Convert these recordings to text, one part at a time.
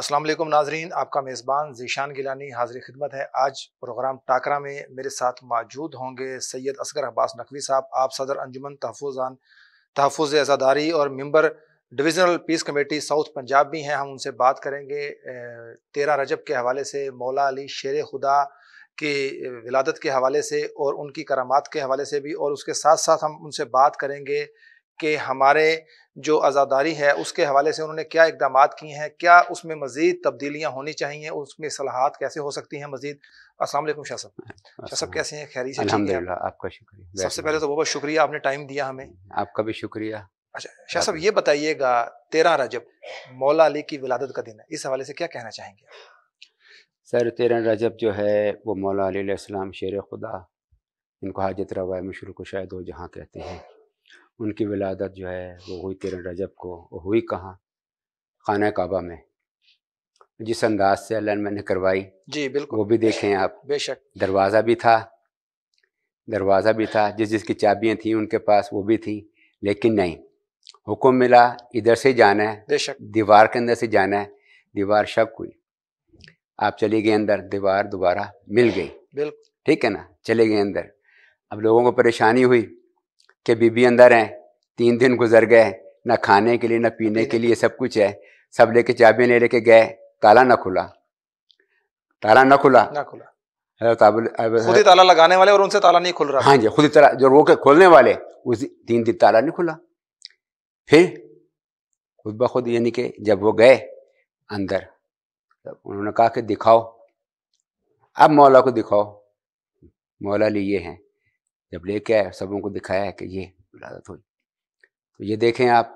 السلام علیکم ناظرین، آپ کا میزبان ذیشان گیلانی حاضر خدمت ہے۔ آج پروگرام ٹاکرا میں میرے ساتھ موجود ہوں گے سید اصغر عباس نقوی صاحب۔ آپ صدر انجمن تحفظ عزاداری اور ممبر ڈویژنل پیس کمیٹی ساؤتھ پنجاب بھی ہیں۔ ہم ان سے بات کریں گے 13 رجب کے حوالے سے، مولا علی شیر خدا کی ولادت کے حوالے سے اور ان کی کرامات کے حوالے سے بھی، اور اس کے ساتھ ساتھ ہم ان سے بات کریں گے کہ ہمارے جو عزاداری ہے اس کے حوالے سے انہوں نے کیا اقدامات کیے ہیں، کیا اس میں مزید تبدیلیاں ہونی چاہیے، اس میں اصلاحات کیسے ہو سکتی ہیں مزید۔ السلام علیکم شاہ صاحب۔ شاہ صاحب کیسے ہیں؟ خیریت سے؟ الحمدللہ، آپ کا شکریہ۔ سب سے پہلے تو بہت شکریہ، آپ نے ٹائم دیا ہمیں۔ آپ کا بھی شکریہ۔ اچھا شاہ صاحب، یہ بتائیے گا 13 رجب مولا علی کی ولادت کا دن ہے، اس حوالے سے کیا کہنا چاہیں گے؟ سر 13 رجب جو ہے وہ مولا علی علیہ السلام شیر خدا، ان کو حاجت روا مشرق و شاہد و جہاں کہتے ہیں، ان کی ولادت جو ہے وہ ہوئی 13 رجب کو۔ وہ ہوئی کہاں؟ خانہ کعبہ میں۔ جس انداز سے اللہ نے میں نے کروائی، جی بالکل، وہ بھی دیکھیں آپ۔ بے شک دروازہ بھی تھا، جس کی چابیاں تھیں ان کے پاس وہ بھی تھیں، لیکن نہیں، حکم ملا ادھر سے جانا ہے، بے شک، دیوار کے اندر سے جانا ہے۔ دیوار شک ہوئی، آپ چلی گئے اندر، دیوار دوبارہ مل گئی، بالکل ٹھیک ہے نا، چلے گئے اندر۔ اب لوگوں کو پریشانی ہوئی کہ بی بی اندر ہیں، 3 دن گزر گئے، نہ کھانے کے لیے نہ پینے کے لیے، سب کچھ ہے، سب لے کے چابیاں لے کے گئے، تالا نہ کھلا۔ خود ہی تالا لگانے والے اور ان سے تالا نہیں کھل رہا۔ ہاں جی، خود ہی تالا، جو روکے کھولنے والے، اسی 3 دن تالا نہیں کھلا۔ پھر خود بخود یعنی کہ جب وہ گئے اندر، انہوں نے کہا کہ دکھاؤ، اب مولا کو دکھاؤ، مولا علی یہ ہیں۔ جب لے کے آئے، سبوں کو دکھایا ہے کہ یہ ولادت ہوئی۔ تو یہ دیکھیں آپ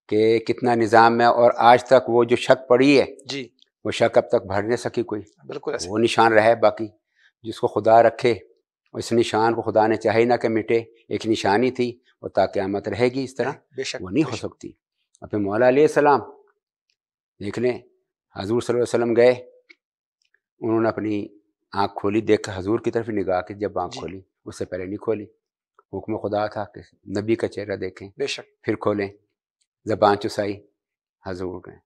کہ کتنا نظام ہے، اور آج تک وہ جو شک پڑی ہے جی، وہ شک اب تک بھر نہیں سکی کوئی، بالکل ایسے۔ وہ نشان رہے باقی۔ جس کو خدا رکھے اس نشان کو خدا نے چاہے نہ کہ مٹے، ایک نشانی تھی، وہ تا قیامت رہے گی اس طرح، بے شک، وہ نہیں ہو سکتی۔ اب پھر مولا علیہ السلام دیکھ لیں، حضور صلی اللہ علیہ وسلم گئے، انہوں نے اپنی آنکھ کھولی، دیکھ حضور کی طرف نگاہ کی، جب آنکھ کھولی، اس سے پہلے نہیں کھولی، حکم خدا تھا کہ نبی کا چہرہ دیکھیں، بے شک، پھر کھولیں، زبان چسائی، حضور گئے۔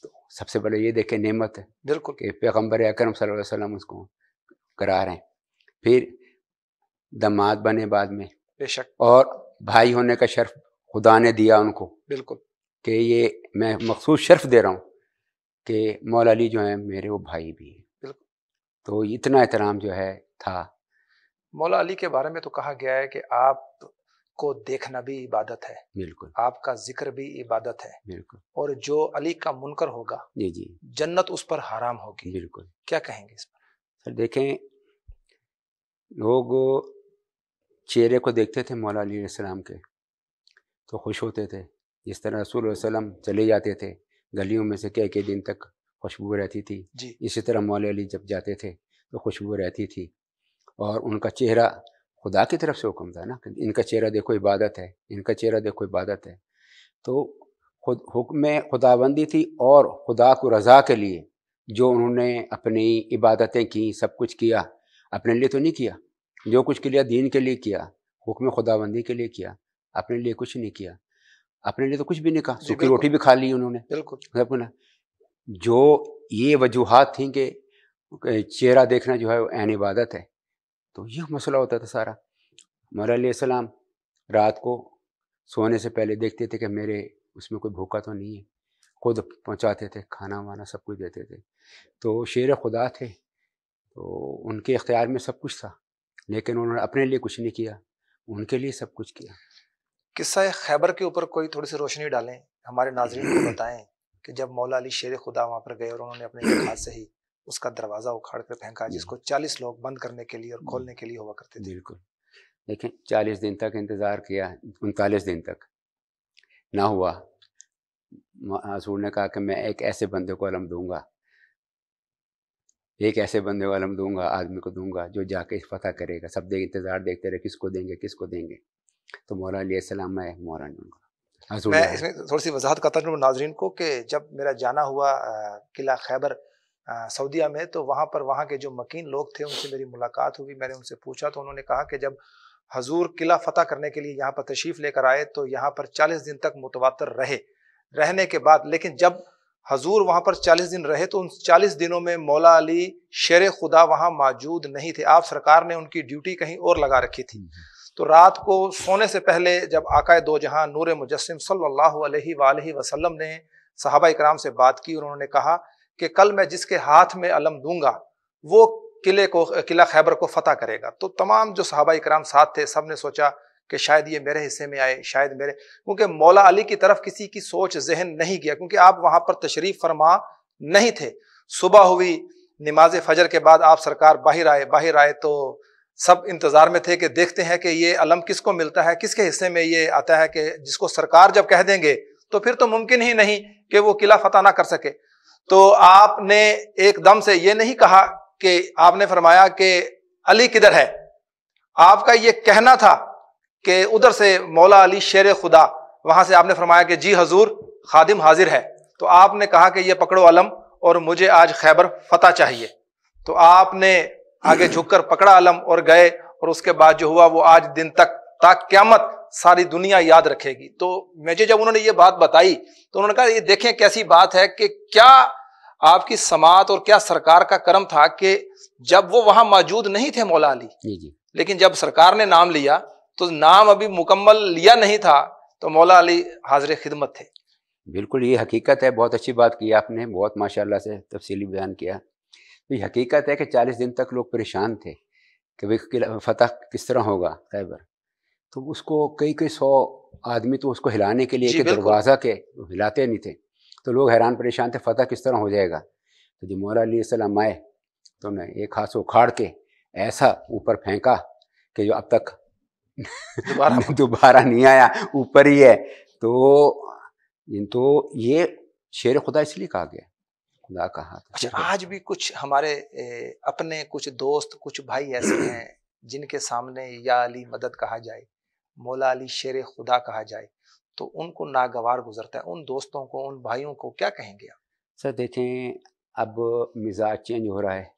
تو سب سے پہلے یہ دیکھیں نعمت ہے، بالکل کہ پیغمبر اکرم صلی اللہ علیہ وسلم اس کو کرا رہے ہیں۔ پھر داماد بنے بعد میں، بے شک، اور بھائی ہونے کا شرف خدا نے دیا ان کو، بالکل کہ یہ میں مخصوص شرف دے رہا ہوں کہ مولا علی جو ہیں میرے وہ بھائی بھی ہیں۔ بالکل، تو اتنا احترام جو ہے تھا۔ مولا علی کے بارے میں تو کہا گیا ہے کہ آپ کو دیکھنا بھی عبادت ہے، بالکل، آپ کا ذکر بھی عبادت ہے، بالکل، اور جو علی کا منکر ہوگا جی جی، جنت اس پر حرام ہوگی۔ بالکل۔ کیا کہیں گے اس پر؟ سر دیکھیں، لوگ چہرے کو دیکھتے تھے مولا علی علیہ السلام کے تو خوش ہوتے تھے، جس طرح رسول اللہ علیہ وسلم چلے جاتے تھے گلیوں میں سے کئی دن تک خوشبو رہتی تھی، جی، اسی طرح مولا علی جب جاتے تھے تو خوشبو رہتی تھی، اور ان کا چہرہ خدا کی طرف سے حکم تھا نا کہ ان کا چہرہ دیکھو عبادت ہے، ان کا چہرہ دیکھو عبادت ہے۔ تو حکم خداوندی تھی، اور خدا کو رضا کے لیے جو انہوں نے اپنی عبادتیں کی، سب کچھ کیا، اپنے لیے تو نہیں کیا، جو کچھ کیا دین کے لیے کیا، حکم خداوندی کے لیے کیا، اپنے لیے کچھ نہیں کیا، اپنے لیے تو کچھ بھی نہیں کہا، سوکھی روٹی بھی کھا لی انہوں نے، بالکل۔ جو یہ وجوہات تھیں کہ چہرہ دیکھنا جو ہے وہ عین عبادت ہے، تو یہ مسئلہ ہوتا تھا سارا۔ مولا علیہ السلام رات کو سونے سے پہلے دیکھتے تھے کہ میرے اس میں کوئی بھوکا تو نہیں ہے، خود پہنچاتے تھے، کھانا وانا سب کچھ دیتے تھے۔ تو شیر خدا تھے، تو ان کے اختیار میں سب کچھ تھا، لیکن انہوں نے اپنے لیے کچھ نہیں کیا، ان کے لیے سب کچھ کیا۔ قصہ خیبر کے اوپر کوئی تھوڑی سی روشنی ڈالیں، ہمارے ناظرین کو بتائیں کہ جب مولا علی شیر خدا وہاں پر گئے اور انہوں نے اپنے ہاتھ سے ہی اس کا دروازہ اکھاڑ کر پھینکا، جس کو 40 لوگ بند کرنے کے لیے اور کھولنے کے لیے ہوا کرتے تھے۔ بالکل، لیکن 40 دن تک انتظار کیا، 39 دن تک نہ ہوا۔ حضور نے کہا کہ میں ایک ایسے بندے کو علم دوں گا، ایک ایسے بندے کو علم دوں گا، آدمی کو دوں گا جو جا کے فتح کرے گا۔ سب انتظار دیکھتے رہے کس کو دیں گے، کس کو دیں گے، تو مولا علیہ السلام میں مولا نے میں اس میں تھوڑی سی وضاحت کرتا ہوں ناظرین کو کہ جب میرا جانا ہوا قلعہ خیبر سعودیہ میں، تو وہاں پر وہاں کے جو مکین لوگ تھے ان سے میری ملاقات ہوئی، میں نے ان سے پوچھا تو انہوں نے کہا کہ جب حضور قلعہ فتح کرنے کے لیے یہاں پر تشریف لے کر آئے تو یہاں پر 40 دن تک متواتر رہنے کے بعد، لیکن جب حضور وہاں پر 40 دن رہے تو ان 40 دنوں میں مولا علی شیر خدا وہاں موجود نہیں تھے. آپ سرکار نے ان کی ڈیوٹی کہیں اور لگا رکھی تھی. تو رات کو سونے سے پہلے جب آقا دو جہاں نور مجسم صلی اللہ علیہ وآلہ وسلم نے صحابہ اکرام سے بات کی اور انہوں نے کہا کہ کل میں جس کے ہاتھ میں علم دوں گا وہ قلعہ خیبر کو فتح کرے گا. تو تمام جو صحابہ اکرام ساتھ تھے سب نے سوچا کہ شاید یہ میرے حصے میں آئے، شاید میرے، کیونکہ مولا علی کی طرف کسی کی سوچ ذہن نہیں گیا، کیونکہ آپ وہاں پر تشریف فرما نہیں تھے. صبح ہوئی، نماز فجر کے بعد آپ سرکار باہر آئے تو سب انتظار میں تھے کہ دیکھتے ہیں کہ یہ علم کس کو ملتا ہے، کس کے حصے میں یہ آتا ہے، کہ جس کو سرکار جب کہہ دیں گے تو پھر تو ممکن ہی نہیں کہ وہ قلعہ فتح نہ کر سکے. تو آپ نے ایک دم سے یہ نہیں کہا کہ آپ نے فرمایا کہ علی کدھر ہے، آپ کا یہ کہنا تھا کہ ادھر سے مولا علی شیر خدا، وہاں سے آپ نے فرمایا کہ جی حضور خادم حاضر ہے. تو آپ نے کہا کہ یہ پکڑو علم اور مجھے آج خیبر فتح چاہیے. تو آپ نے آگے جھک کر پکڑا علم اور گئے، اور اس کے بعد جو ہوا وہ آج دن تک تا قیامت ساری دنیا یاد رکھے گی. تو مجھے جب انہوں نے یہ بات بتائی تو انہوں نے کہا یہ دیکھیں کیسی بات ہے کہ کیا آپ کی سماعت اور کیا سرکار کا کرم تھا کہ جب وہ وہاں موجود نہیں تھے مولا علی، لیکن جب سرکار نے نام لیا تو نام ابھی مکمل لیا نہیں تھا تو مولا علی حاضر خدمت تھے. بالکل یہ حقیقت ہے. بہت اچھی بات کی آپ نے، بہت ماشاءاللہ سے تفصیلی بیان کیا. تو یہ حقیقت ہے کہ 40 دن تک لوگ پریشان تھے کہ فتح کس طرح ہوگا خیبر. تو اس کو کئی 100 آدمی تو اس کو ہلانے کے لیے کہ دروازہ کے ہلاتے نہیں تھے، تو لوگ حیران پریشان تھے فتح کس طرح ہو جائے گا. تو جب مولا علیہ السلام آئے تو انہیں ایک ہاتھ سے اکھاڑ کے ایسا اوپر پھینکا کہ جو اب تک دوبارہ نہیں آیا، اوپر ہی ہے. تو یہ شیر خدا اس لیے کہا گیا، خدا کا ہاتھ. اچھا، آج بھی کچھ ہمارے اپنے کچھ دوست، کچھ بھائی ایسے ہیں جن کے سامنے یا علی مدد کہا جائے، مولا علی شیر خدا کہا جائے تو ان کو ناگوار گزرتا ہے. ان دوستوں کو، ان بھائیوں کو کیا کہیں گے آپ؟ سر دیکھیں، اب مزاج چینج ہو رہا ہے.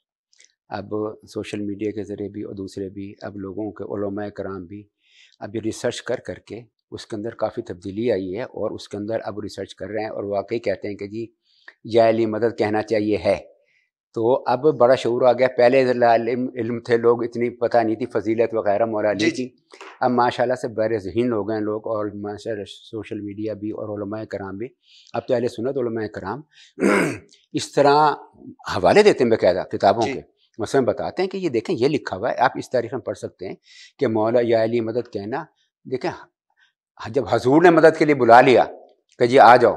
اب سوشل میڈیا کے ذریعے بھی اور دوسرے بھی، اب لوگوں کے علماء کرام بھی اب یہ ریسرچ کر کے اس کے اندر کافی تبدیلی آئی ہے، اور اس کے اندر اب ریسرچ کر رہے ہیں اور واقعی کہتے ہیں کہ جی یا علی مدد کہنا چاہیے ہے. تو اب بڑا شعور آ گیا. پہلے علم تھے لوگ، اتنی پتہ نہیں تھی فضیلت وغیرہ مولا علی کی. اب ماشاءاللہ سے بر ذہین ہو گئے لوگ، اور ماشاءاللہ سوشل میڈیا بھی اور علماء کرام بھی. اب تو اہل سنت علماء کرام اس طرح حوالے دیتے ہیں باقاعدہ کتابوں کے، مثلا بتاتے ہیں کہ یہ دیکھیں یہ لکھا ہوا ہے، آپ اس تاریخ میں پڑھ سکتے ہیں کہ مولا یا علی مدد کہنا. دیکھیں جب حضور نے مدد کے لیے بلا لیا کہ جی آ جاؤ،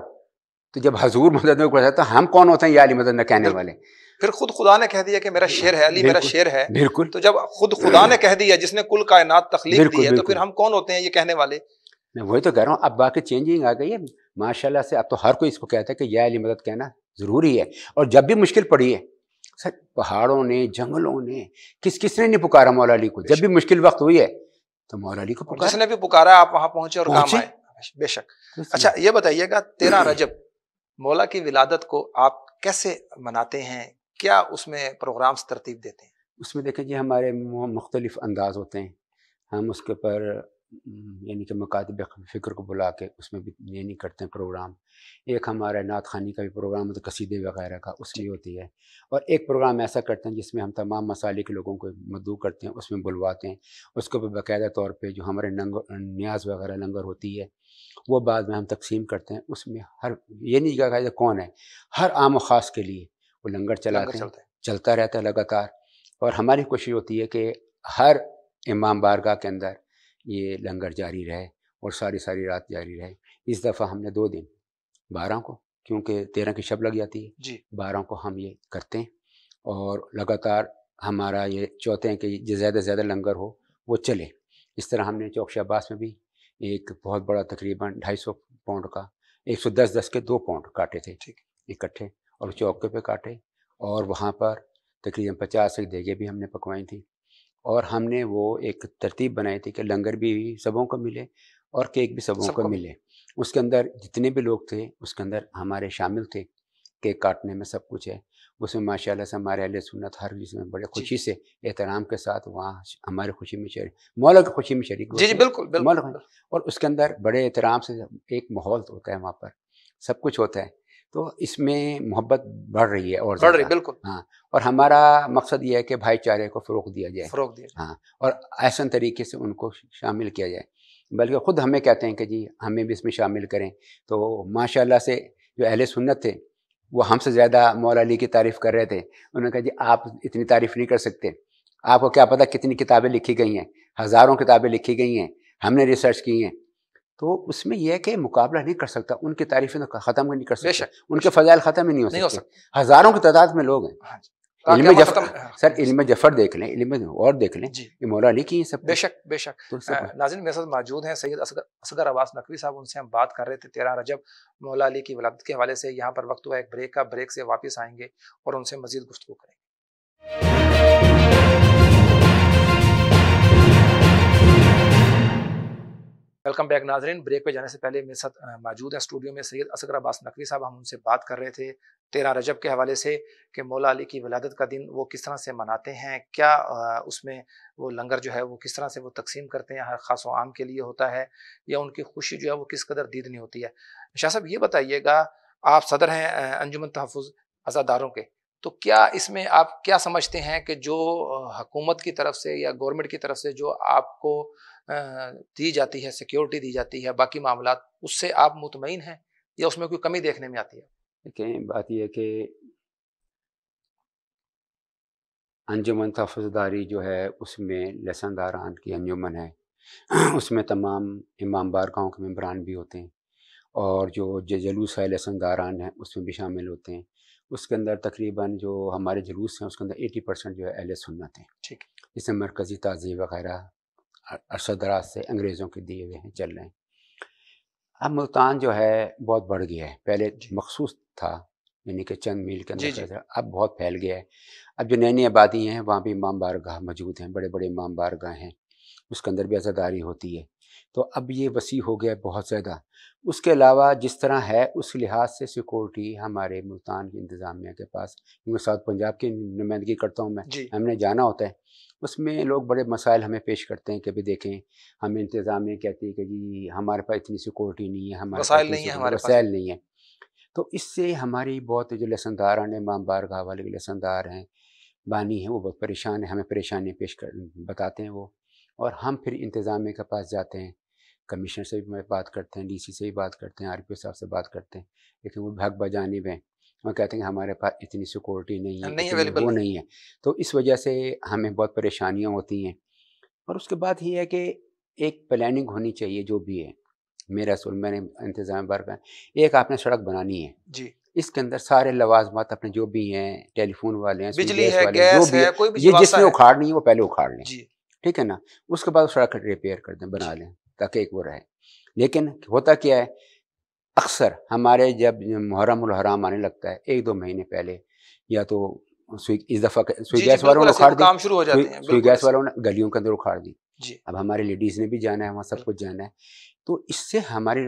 تو جب حضور مدد میں پڑھا تو ہم کون ہوتے ہیں یا علی مدد نہ کہنے والے؟ پھر خود خدا نے کہہ دیا کہ میرا شیر ہے، علی میرا شیر ہے. بالکل. تو جب خود خدا نے کہہ دیا، جس نے کل کائنات تخلیق دی ہے، تو پھر ہم کون ہوتے ہیں یہ کہنے والے؟ میں وہی تو کہہ رہا ہوں، اب باقی چینجنگ آ گئی ہے ماشاءاللہ سے. اب تو ہر کوئی اس کو کہتا ہے کہ یا علی مدد کہنا ضروری ہے. اور جب بھی مشکل پڑی ہے سر، پہاڑوں نے، جنگلوں نے، کس نے نہیں پکارا مولا علی کو. جب بھی مشکل وقت ہوئی ہے تو مولا علی کو پکارا. جس نے بھی پکارا آپ وہاں پہنچے اور کام آئے. بے شک. اچھا یہ بتائیے گا 13 رجب مولا کی ولادت کو آپ کیسے مناتے ہیں؟ کیا اس میں پروگرامز ترتیب دیتے ہیں؟ اس میں دیکھیں جی ہمارے مختلف انداز ہوتے ہیں. ہم اس کے اوپر یعنی کہ مکاتب فکر کو بلا کے اس میں بھی یعنی کرتے ہیں پروگرام. ایک ہمارا نعت خوانی کا بھی پروگرام ہوتا ہے، قصیدے وغیرہ کا، اس میں ہوتی ہے. اور ایک پروگرام ایسا کرتے ہیں جس میں ہم تمام مسالے کے لوگوں کو مدعو کرتے ہیں، اس میں بلواتے ہیں. اس کے اوپر باقاعدہ طور پہ جو ہمارے نیاز وغیرہ لنگر ہوتی ہے وہ بعد میں ہم تقسیم کرتے ہیں. اس میں ہر یہ نہیں کہا کون ہے، ہر عام و خاص کے لیے وہ لنگر چلاتے ہیں، چلتا رہتا ہے لگاتار. اور ہماری کوشش ہوتی ہے کہ ہر امام بارگاہ کے اندر یہ لنگر جاری رہے اور ساری رات جاری رہے. اس دفعہ ہم نے 2 دن 12 کو، کیونکہ 13 کی شب لگ جاتی ہے جی، 12 کو ہم یہ کرتے ہیں. اور لگاتار ہمارا یہ چاہتے ہیں کہ زیادہ سے زیادہ لنگر ہو وہ چلے. اس طرح ہم نے چوک شہباز میں بھی ایک بہت بڑا تقریباً 250 پاؤنڈ کا 110 کے 2 پاؤنڈ کاٹے تھے اکٹھے، اور چوکے پہ کاٹے. اور وہاں پر تقریباً 50 دیگیں بھی ہم نے پکوائی تھیں. اور ہم نے وہ ایک ترتیب بنائی تھی کہ لنگر بھی سبوں کو ملے اور کیک بھی سبوں کو ملے. اس کے اندر جتنے بھی لوگ تھے اس کے اندر ہمارے شامل تھے. کیک کاٹنے میں سب کچھ ہے. اس میں ماشاءاللہ سے ہمارے اہل سنت ہر چیز میں بڑے خوشی سے احترام کے ساتھ وہاں ہمارے خوشی میں شریک، مولا کی خوشی میں شریک. جی بالکل. اور اس کے اندر بڑے احترام سے ایک ماحول ہوتا ہے، وہاں پر سب کچھ ہوتا ہے. تو اس میں محبت بڑھ رہی ہے اور بڑھ رہی، زیادہ. بالکل ہاں، اور ہمارا مقصد یہ ہے کہ بھائی چارے کو فروغ دیا جائے. فروغ دیا جائے. ہاں، اور احسن طریقے سے ان کو شامل کیا جائے، بلکہ خود ہمیں کہتے ہیں کہ جی ہمیں بھی اس میں شامل کریں. تو ماشاء اللہ سے جو اہل سنت تھے وہ ہم سے زیادہ مولا علی کی تعریف کر رہے تھے. انہوں نے کہا جی آپ اتنی تعریف نہیں کر سکتے، آپ کو کیا پتہ کتنی کتابیں لکھی گئی ہیں، ہزاروں کتابیں لکھی گئی ہیں، ہم نے ریسرچ کی ہیں. تو اس میں یہ ہے کہ مقابلہ نہیں کر سکتا، ان کی تعریفیں تو ختم نہیں کر بے سکتے، شک ان کے فضائل ختم ہی نہیں نہیں ہو ہو سکتے. سکتا. ہزاروں کی تعداد میں لوگ ہیں. ہاں جی، علم قیامت جفر، ختم. سر علم جفر دیکھ لیں، علم اور دیکھ لیں، جی یہ مولا علی کی ہیں سب بے کچھ. شک بے شک. تو سب ناظرین میرے ساتھ موجود ہیں سید اصغر عباس نقوی صاحب، ان سے ہم بات کر رہے تھے 13 رجب مولا علی کی ولادت کے حوالے سے. یہاں پر وقت ہوا ایک بریک کا، بریک سے واپس آئیں گے اور ان سے مزید گفتگو کریں گے. ویلکم بیک ناظرین. بریک پہ جانے سے پہلے میرے ساتھ موجود ہیں اسٹوڈیو میں سید اصغر عباس نقوی صاحب. ہم ان سے بات کر رہے تھے 13 رجب کے حوالے سے کہ مولا علی کی ولادت کا دن وہ کس طرح سے مناتے ہیں، کیا اس میں وہ لنگر جو ہے وہ کس طرح سے وہ تقسیم کرتے ہیں، ہر خاص و عام کے لیے ہوتا ہے یا ان کی خوشی جو ہے وہ کس قدر دیدنی ہوتی ہے. شاہ صاحب یہ بتائیے گا، آپ صدر ہیں انجمن تحفظ عزاداروں کے، تو کیا اس میں آپ کیا سمجھتے ہیں کہ جو حکومت کی طرف سے یا گورنمنٹ کی طرف سے جو آپ کو دی جاتی ہے، سیکیورٹی دی جاتی ہے، باقی معاملات، اس سے آپ مطمئن ہیں یا اس میں کوئی کمی دیکھنے میں آتی ہے؟ دیکھیں بات یہ ہے کہ انجمن تحفظ داری جو ہے اس میں لسن داران کی انجمن ہے. اس میں تمام امام بارگاہوں کے ممبران بھی ہوتے ہیں، اور جو جلوس ہے لسن داران ہیں اس میں بھی شامل ہوتے ہیں. اس کے اندر تقریباً جو ہمارے جلوس ہیں اس کے اندر 80% جو ہے اہل سنت ہیں. ٹھیک. جس میں مرکزی تعزیے وغیرہ ارشدرات سے انگریزوں کے دیے ہوئے ہیں چل رہے ہیں. اب ملتان جو ہے بہت بڑھ گیا ہے، پہلے مخصوص تھا یعنی کہ چند میل کے اندر، اب بہت پھیل گیا ہے. اب جو نئی نئی آبادی ہیں وہاں بھی امام بارگاہ موجود ہیں، بڑے بڑے امام بارگاہ ہیں، اس کے اندر بھی عزاداری ہوتی ہے. تو اب یہ وسیع ہو گیا بہت زیادہ. اس کے علاوہ جس طرح ہے اس لحاظ سے سیکورٹی ہمارے ملتان کی انتظامیہ کے پاس، کیونکہ ساؤتھ پنجاب کی نمائندگی کرتا ہوں میں، ہم نے جانا ہوتا ہے. اس میں لوگ بڑے مسائل ہمیں پیش کرتے ہیں کہ بھی دیکھیں ہمیں انتظامیہ کہتی ہے کہ جی ہمارے پاس اتنی سیکورٹی نہیں ہے، ہمارے پاس اتنی وسائل نہیں ہے. تو اس سے ہماری بہت جو لسنداران امام بارگاہ والے کے لسندار ہیں، بانی ہیں، وہ بہت پریشان ہیں، ہمیں پریشانی بتاتے ہیں وہ. اور ہم پھر انتظامیہ کے پاس جاتے ہیں، کمشنر سے بھی بات کرتے ہیں، ڈی سی سے بھی بات کرتے ہیں، آر پی صاحب سے بات کرتے ہیں، لیکن وہ بھگ بجانب ہیں، وہ کہتے ہیں کہ ہمارے پاس اتنی سیکورٹی نہیں ہے، اتنی وہ نہیں ہے. تو اس وجہ سے ہمیں بہت پریشانیاں ہوتی ہیں. اور اس کے بعد یہ ہے کہ ایک پلاننگ ہونی چاہیے جو بھی ہے. میرا اصول میں نے انتظام بارگاہ ایک آپ نے سڑک بنانی ہے جی، اس کے اندر سارے لوازمات اپنے جو بھی ہیں، ٹیلی فون والے ہیں، بجلی ہے، والے جو بھی ہے، یہ جس نے اکھاڑنی ہے وہ پہلے اکھاڑ لیں جی، ٹھیک ہے نا. اس کے بعد سڑک ریپیئر کر دیں، بنا لیں تاکہ ایک وہ رہے. لیکن ہوتا کیا ہے، اکثر ہمارے جب محرم الحرام آنے لگتا ہے 1-2 مہینے پہلے، یا تو اس دفعہ سوئی گیس والوں نے اکھاڑ دی، سوئی گیس والوں نے گلیوں کے اندر اکھاڑ دی. اب ہمارے لیڈیز نے بھی جانا ہے وہاں، سب کچھ جانا ہے. تو اس سے ہماری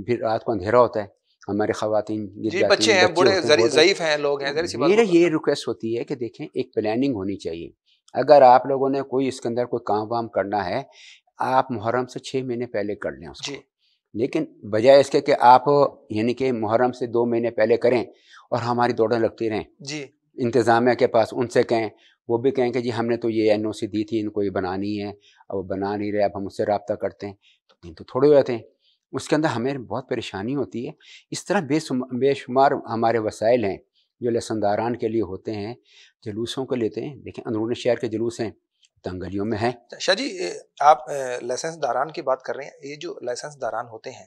پھر رات کو اندھیرا ہوتا ہے، ہمارے خواتین بچے ہیں، بوڑھے ضعیف ہیں لوگ ہیں. میرے یہ ریکویسٹ ہوتی ہے کہ دیکھیں ایک پلاننگ ہونی چاہیے. اگر آپ لوگوں نے کوئی اس کے اندر کوئی کام وام کرنا ہے، آپ محرم سے 6 مہینے پہلے کر لیں اس کو. لیکن بجائے اس کے کہ آپ یعنی کہ محرم سے 2 مہینے پہلے کریں اور ہماری دوڑیں لگتی رہیں جی انتظامیہ کے پاس، ان سے کہیں، وہ بھی کہیں کہ جی ہم نے تو یہ NOC دی تھی، ان کو یہ بنانی ہے، اب وہ بنا نہیں رہے، اب ہم اس سے رابطہ کرتے ہیں. تو دن تو تھوڑے ہوتے ہیں، اس کے اندر ہمیں بہت پریشانی ہوتی ہے. اس طرح بے شمار ہمارے وسائل ہیں جو لسنداران کے لیے ہوتے ہیں، جلوسوں کو لیتے ہیں. دیکھیں اندرون شہر کے جلوس ہیں، تنگلیوں میں ہیں. شاہ جی آپ لائسنس داران کی بات کر رہے ہیں، یہ جو لائسنس داران ہوتے ہیں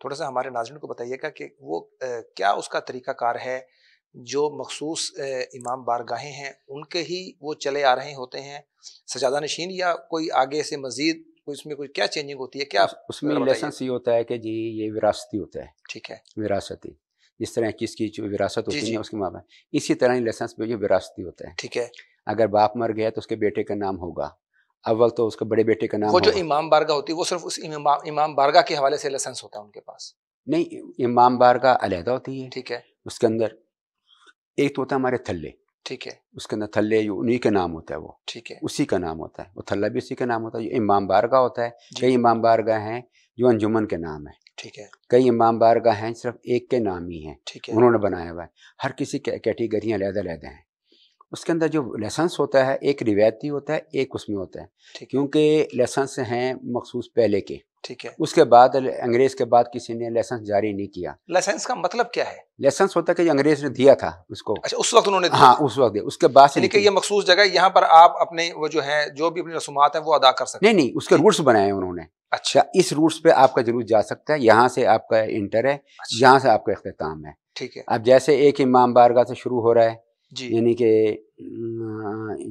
تھوڑا سا ہمارے ناظرین کو بتائیے گا کہ وہ کیا اس کا طریقہ کار ہے؟ جو مخصوص امام بارگاہیں ہیں ان کے ہی وہ چلے آ رہے ہوتے ہیں سجادہ نشین، یا کوئی آگے سے مزید اس میں کوئی کیا چینجنگ ہوتی ہے؟ کیا اس میں لائسنس یہ ہوتا ہے کہ جی یہ وراثتی ہوتا ہے. ٹھیک ہے، وراثتی، جس طرح چیز کی جو وراثت ہوتی ہے اس کے مابین، اسی طرح ہی لائسنس بھی وراثتی ہوتا ہے. ٹھیک ہے. اگر باپ مر گیا تو اس کے بیٹے کا نام ہوگا، اول تو اس کے بڑے بیٹے کا نام وہ جو امام بارگاہ ہوتی ہے وہ صرف اس امام بارگاہ کے حوالے سے لائسنس ہوتا ہے ان کے پاس؟ نہیں، امام بارگاہ علیحدہ ہوتی ہے. ٹھیک ہے. اس کے اندر ایک تو ہوتا ہے ہمارے تھلے. ٹھیک ہے. اس کے اندر تھلے انہی کا نام ہوتا ہے، وہ ٹھیک ہے اسی کا نام ہوتا ہے، وہ تھلہ بھی اسی کا نام ہوتا ہے. جو امام بارگاہ ہوتا ہے، کئی امام بارگاہ ہیں جو انجمن کے نام ہے. ٹھیک ہے. کئی امام بارگاہ ہیں صرف ایک کے نام ہی ہیں, ٹھیک ہے. انہوں نے بنایا ہوا ہے. ہر کسی کیٹیگریاں علیحدہ علیحدہ ہیں. اس کے اندر جو لائسنس ہوتا ہے ایک روایتی ہوتا ہے, ایک اس میں ہوتا ہے, ٹھیک ہے. کیونکہ لائسنس ہیں مخصوص پہلے کے. ٹھیک ہے. اس کے بعد انگریز کے بعد کسی نے لائسنس جاری نہیں کیا. لائسنس کا مطلب کیا ہے؟ لائسنس ہوتا ہے کہ جو انگریز نے دیا تھا اس کو, اچھا اس وقت انہوں نے دیا. ہاں اس وقت, اس کے بعد سے یعنی کہ یہ مخصوص جگہ یہاں پر آپ اپنے وہ جو ہے جو بھی اپنی رسومات ہیں وہ ادا کر سکتے ہیں. نہیں, اس کے رولس بنائے ہیں انہوں نے. اچھا, اس روٹس پہ آپ کا جلوس جا سکتا ہے, یہاں سے آپ کا انٹر ہے, یہاں سے آپ کا اختتام ہے. ٹھیک ہے. اب جیسے ایک امام بارگاہ سے شروع ہو رہا ہے, جی یعنی کہ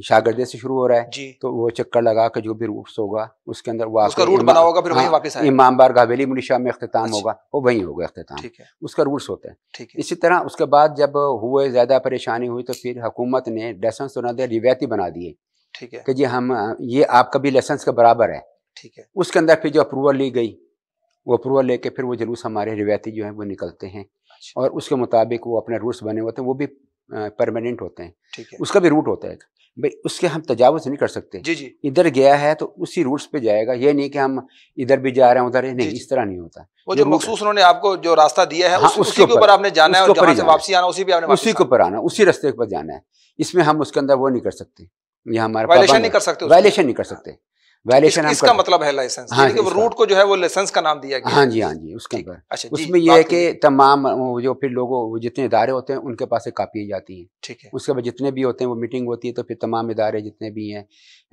شاگردے سے شروع ہو رہا ہے, جی, تو وہ چکر لگا کے جو بھی روٹس ہوگا اس کے اندر وہ اس کا روٹ بنا ہوگا, پھر وہیں واپس آئے. امام بارگاہ حویلی ملی شاہ میں اختتام ہوگا, وہ وہیں ہوگا اختتام. ٹھیک ہے. اس کا روٹس ہوتا ہے. ٹھیک ہے. اسی طرح اس کے بعد جب ہوئے زیادہ پریشانی ہوئی تو پھر حکومت نے لائسنس تو نہ دے, روایتی بنا دیے. ٹھیک ہے. کہ جی ہم یہ آپ کا بھی لائسنس کے برابر ہے. ٹھیک ہے. اس کے اندر پھر جو اپروول لی گئی, وہ اپروول لے کے پھر وہ جلوس ہمارے روایتی جو ہیں وہ نکلتے ہیں, اور اس کے مطابق وہ اپنے روٹس بنے ہوتے ہیں, وہ بھی پرماننٹ ہوتے ہیں. ٹھیک ہے. اس کا بھی روٹ ہوتا ہے بھائی, اس کے ہم تجاوز نہیں کر سکتے. جی جی, ادھر گیا ہے تو اسی روٹس پہ جائے گا, یہ نہیں کہ ہم ادھر بھی جا رہے ہیں ادھر نہیں, اس طرح نہیں ہوتا. وہ جو مخصوص انہوں نے آپ کو جو راستہ دیا ہے اسی کے اوپر آپ نے جانا ہے, اور جہاں سے واپسی آنا اسی پہ آپ نے اسی کے اوپر آنا, اسی راستے پر جانا ہے. اس میں ہم اس کے اندر وہ نہیں کر سکتے, یہ ہمارا وائلیشن نہیں کر سکتے, وائلیشن نہیں کر سکتے. وائلیشن اس کا مطلب ہے لائسنس, یعنی کہ وہ روٹ کو جو ہے وہ لائسنس کا نام دیا گیا. ہاں جی, ہاں جی, اس کے اوپر. اچھا, اس میں یہ ہے کہ تمام جو پھر لوگوں جتنے ادارے ہوتے ہیں ان کے پاس کاپیاں جاتی ہیں. ٹھیک ہے. اس کے بعد جتنے بھی ہوتے ہیں وہ میٹنگ ہوتی ہے, تو پھر تمام ادارے جتنے بھی ہیں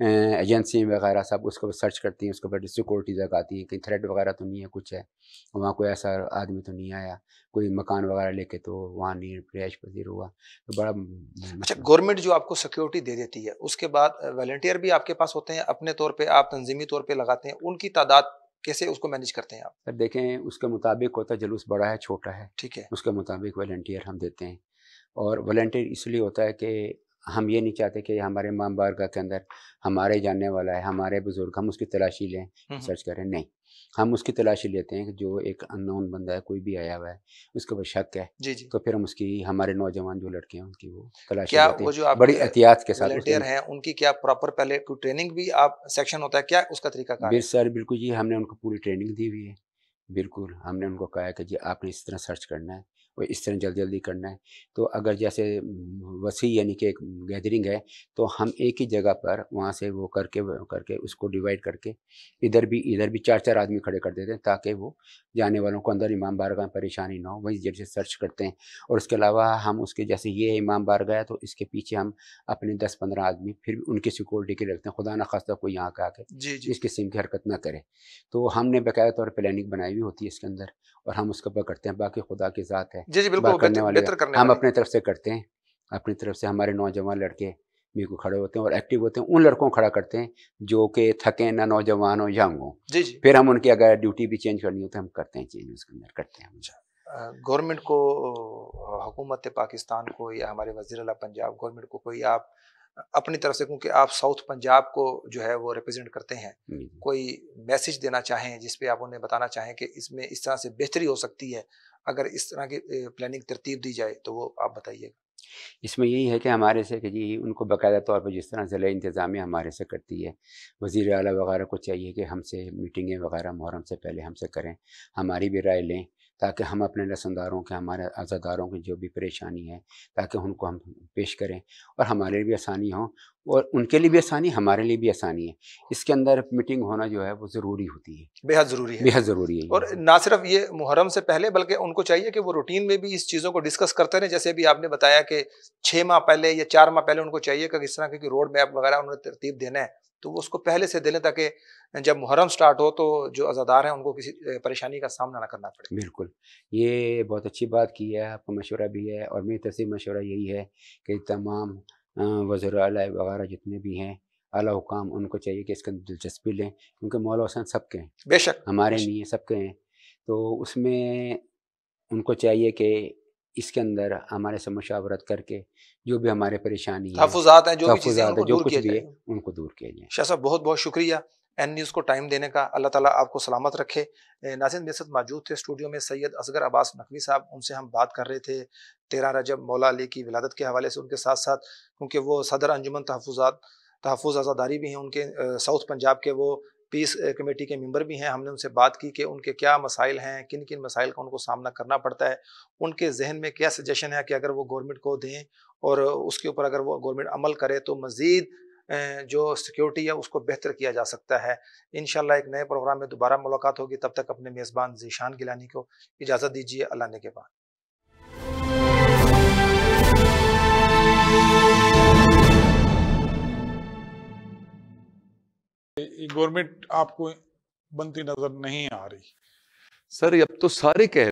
ایجنسی وغیرہ سب اس کو سرچ کرتی ہیں. اس کے بعد سیکورٹی لگاتی ہیں, کہیں تھریٹ وغیرہ تو نہیں ہے, کچھ ہے وہاں کوئی ایسا آدمی تو نہیں آیا, کوئی مکان وغیرہ لے کے تو وہاں نہیں رہائش پذیر ہوا, تو بڑا. اچھا, گورنمنٹ جو آپ کو سیکورٹی دے دیتی ہے, اس کے بعد والنٹیئر بھی آپ کے پاس ہوتے ہیں اپنے طور پہ, آپ تنظیمی طور پہ لگاتے ہیں, ان کی تعداد کیسے اس کو مینیج کرتے ہیں آپ؟ سر دیکھیں, اس کے مطابق ہوتا ہے جلوس بڑا ہے چھوٹا ہے. ٹھیک ہے. اس کے مطابق والنٹیئر ہم دیتے ہیں, اور والنٹیئر اس لیے ہوتا ہے کہ ہم یہ نہیں چاہتے کہ ہمارے امام بارگاہ کے اندر ہمارے جاننے والا ہے, ہمارے بزرگ, ہم اس کی تلاشی لیں, سرچ کریں. نہیں, ہم اس کی تلاشی لیتے ہیں کہ جو ایک ان نون بندہ ہے, کوئی بھی آیا ہوا ہے, اس کے اوپر شک ہے, جی جی, تو پھر ہم اس کی, ہمارے نوجوان جو لڑکے ہیں ان کی وہ تلاشی کیا لیتے وہ ہیں جو آپ بڑی احتیاط کے ساتھ. والنٹیئر ہیں ان کی کیا پراپر پہلے کوئی ٹریننگ بھی آپ سیکشن ہوتا ہے, کیا اس کا طریقہ کار ہے؟ سر بالکل جی, ہم نے ان کو پوری ٹریننگ دی ہوئی ہے. بالکل, ہم نے ان کو کہا ہے کہ جی آپ نے اس طرح سرچ کرنا ہے اور اس طرح جلدی جلدی کرنا ہے. تو اگر جیسے وسیع یعنی کہ ایک گیدرنگ ہے, تو ہم ایک ہی جگہ پر وہاں سے وہ کر کے اس کو ڈیوائڈ کر کے ادھر بھی 4 آدمی کھڑے کر دیتے ہیں, تاکہ وہ جانے والوں کو اندر امام بارگاہ پریشانی نہ ہو, وہی جیسے سرچ کرتے ہیں. اور اس کے علاوہ ہم اس کے جیسے یہ امام بارگاہ ہے تو اس کے پیچھے ہم اپنے 10-15 آدمی پھر ان کی سیکورٹی کے رکھتے ہیں, خدا نہ خواستہ کوئی یہاں کا آ کے اس قسم کی حرکت نہ کرے. تو ہم نے باقاعدہ طور پلاننگ بنائی ہوئی ہوتی ہے اس کے اندر, اور ہم اس کا کرتے ہیں. باقی خدا کی ذات ہے, جی جی بالکل, کرنے والے ہم اپنے طرف سے کرتے ہیں. اپنی طرف سے ہمارے نوجوان لڑکے بالکل کھڑے ہوتے ہیں اور ایکٹیو ہوتے ہیں. ان لڑکوں کو کھڑا کرتے ہیں جو کہ تھکیں نہ, نوجوان ہو, ینگ ہوں. جی جی, پھر ہم ان کی اگر ڈیوٹی بھی چینج کرنی ہو تو ہم کرتے ہیں, چینج اس کے اندر کرتے ہیں. گورنمنٹ کو, حکومت پاکستان کو, یا ہمارے وزیر اعلیٰ پنجاب گورنمنٹ کو کوئی آپ اپنی طرف سے, کیونکہ آپ ساؤتھ پنجاب کو جو ہے وہ ریپرزینٹ کرتے ہیں, کوئی میسج دینا چاہیں جس پہ آپ انہیں بتانا چاہیں کہ اس میں اس طرح سے بہتری ہو سکتی ہے, اگر اس طرح کی پلاننگ ترتیب دی جائے تو وہ آپ بتائیے گا. اس میں یہی ہے کہ ہمارے سے کہ جی ان کو باقاعدہ طور پر جس طرح ضلع انتظامیہ ہمارے سے کرتی ہے, وزیر اعلیٰ وغیرہ کو چاہیے کہ ہم سے میٹنگیں وغیرہ محرم سے پہلے ہم سے کریں, ہماری بھی رائے لیں, تاکہ ہم اپنے رسنداروں کے, ہمارے عزاداروں کی جو بھی پریشانی ہے, تاکہ ان کو ہم پیش کریں اور ہمارے لیے بھی آسانی ہو, اور ان کے لیے بھی آسانی, ہمارے لیے بھی آسانی ہے. اس کے اندر میٹنگ ہونا جو ہے وہ ضروری ہوتی ہے, بے حد ضروری ہے, بے حد ضروری ہے. اور نہ صرف یہ محرم سے پہلے بلکہ ان کو چاہیے کہ وہ روٹین میں بھی اس چیزوں کو ڈسکس کرتے رہیں. جیسے بھی آپ نے بتایا کہ 6 ماہ پہلے یا 4 ماہ پہلے ان کو چاہیے کہ اس طرح کی روڈ میپ وغیرہ انہوں نے ترتیب دینا ہے, تو وہ اس کو پہلے سے دے لیں, تاکہ جب محرم سٹارٹ ہو تو جو عزادار ہیں ان کو کسی پریشانی کا سامنا نہ کرنا پڑے. بالکل, یہ بہت اچھی بات کی ہے, آپ کا مشورہ بھی ہے, اور میری طرف سے مشورہ یہی ہے کہ تمام وزراء اعلیٰ وغیرہ جتنے بھی ہیں اعلیٰ حکام, ان کو چاہیے کہ اس کے اندر دلچسپی لیں, کیونکہ مولا حسین سب کے ہیں, بے شک ہمارے نہیں ہیں, سب کے ہیں. تو اس میں ان کو چاہیے کہ اس کے اندر ہمارے سے مشاورت کر کے جو بھی ہمارے پریشانی ہے, تحفظات ہیں, جو بھی چیزیں ہیں, جو کچھ بھی ہے ان کو دور کیا جائے. شاہ صاحب بہت بہت شکریہ این نیوز کو ٹائم دینے کا, اللہ تعالیٰ آپ کو سلامت رکھے. ناظرین میرے ساتھ موجود تھے اسٹوڈیو میں سید اصغر عباس نقوی صاحب, ان سے ہم بات کر رہے تھے 13 رجب مولا علی کی ولادت کے حوالے سے. ان کے ساتھ ساتھ کیونکہ وہ صدر انجمن تحفظ عزاداری بھی ہیں, ان کے ساؤتھ پنجاب کے وہ پیس کمیٹی کے ممبر بھی ہیں. ہم نے ان سے بات کی کہ ان کے کیا مسائل ہیں, کن کن مسائل کا ان کو سامنا کرنا پڑتا ہے, ان کے ذہن میں کیا سجیشن ہے کہ اگر وہ گورنمنٹ کو دیں اور اس کے اوپر اگر وہ گورنمنٹ عمل کرے تو مزید جو سیکیورٹی ہے اس کو بہتر کیا جا سکتا ہے. انشاءاللہ ایک نئے پروگرام میں دوبارہ ملاقات ہوگی. تب تک اپنے میزبان ذیشان گیلانی کو اجازت دیجیے. اللہ نے کے بعد. گورنمنٹ آپ کو بنتی نظر نہیں آ رہی. سر اب تو سارے کہہ